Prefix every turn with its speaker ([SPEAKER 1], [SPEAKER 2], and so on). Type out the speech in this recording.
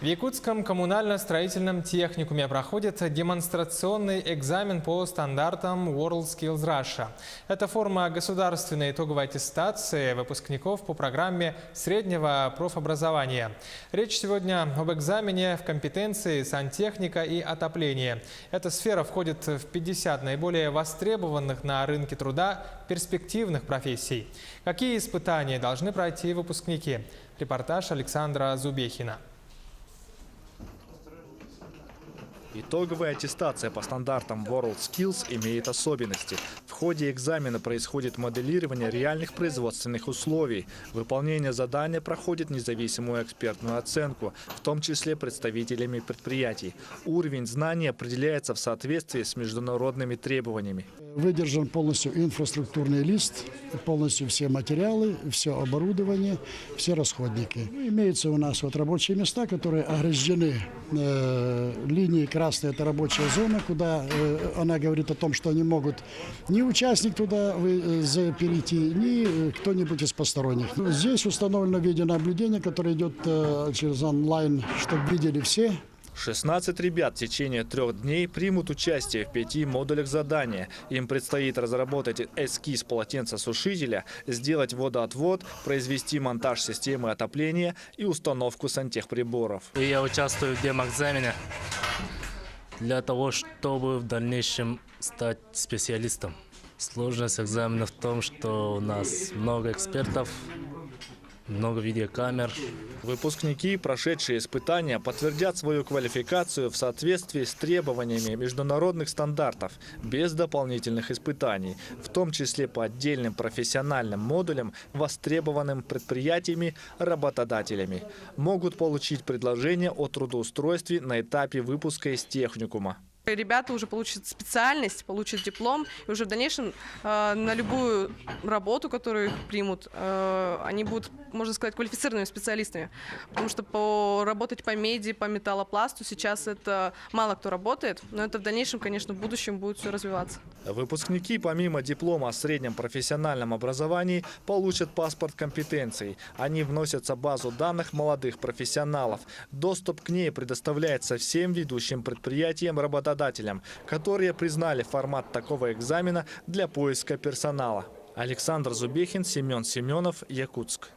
[SPEAKER 1] В Якутском коммунально-строительном техникуме проходит демонстрационный экзамен по стандартам WorldSkills Russia. Это форма государственной итоговой аттестации выпускников по программе среднего профобразования. Речь сегодня об экзамене в компетенции сантехника и отопление. Эта сфера входит в 50 наиболее востребованных на рынке труда перспективных профессий. Какие испытания должны пройти выпускники? Репортаж Александра Зубехина.
[SPEAKER 2] Итоговая аттестация по стандартам WorldSkills имеет особенности. В ходе экзамена происходит моделирование реальных производственных условий. Выполнение задания проходит независимую экспертную оценку, в том числе представителями предприятий. Уровень знаний определяется в соответствии с международными требованиями.
[SPEAKER 3] Выдержан полностью инфраструктурный лист, полностью все материалы, все оборудование, все расходники. Имеются у нас рабочие места, которые ограждены линией красной. Это рабочая зона, куда она говорит о том, что не могут ни участник туда перейти, ни кто-нибудь из посторонних. Здесь установлено видеонаблюдение, которое идет через онлайн, чтобы видели все.
[SPEAKER 2] 16 ребят в течение 3 дней примут участие в 5 модулях задания. Им предстоит разработать эскиз полотенцесушителя, сделать водоотвод, произвести монтаж системы отопления и установку сантехприборов.
[SPEAKER 4] Я участвую в демоэкзамене для того, чтобы в дальнейшем стать специалистом. Сложность экзамена в том, что у нас много экспертов, много видеокамер.
[SPEAKER 2] Выпускники, прошедшие испытания, подтвердят свою квалификацию в соответствии с требованиями международных стандартов, без дополнительных испытаний, в том числе по отдельным профессиональным модулям, востребованным предприятиями, работодателями. Могут получить предложение о трудоустройстве на этапе выпуска из техникума.
[SPEAKER 5] Ребята уже получат специальность, получат диплом, и уже в дальнейшем на любую работу, которую их примут, они будут, можно сказать, квалифицированными специалистами. Потому что работать по меди, по металлопласту сейчас это мало кто работает, но это в дальнейшем, конечно, в будущем будет все развиваться.
[SPEAKER 2] Выпускники помимо диплома о среднем профессиональном образовании получат паспорт компетенций. Они вносятся в базу данных молодых профессионалов. Доступ к ней предоставляется всем ведущим предприятиям-работодателям, которые признали формат такого экзамена для поиска персонала. Александр Зубехин, Семен Семенов, Якутск.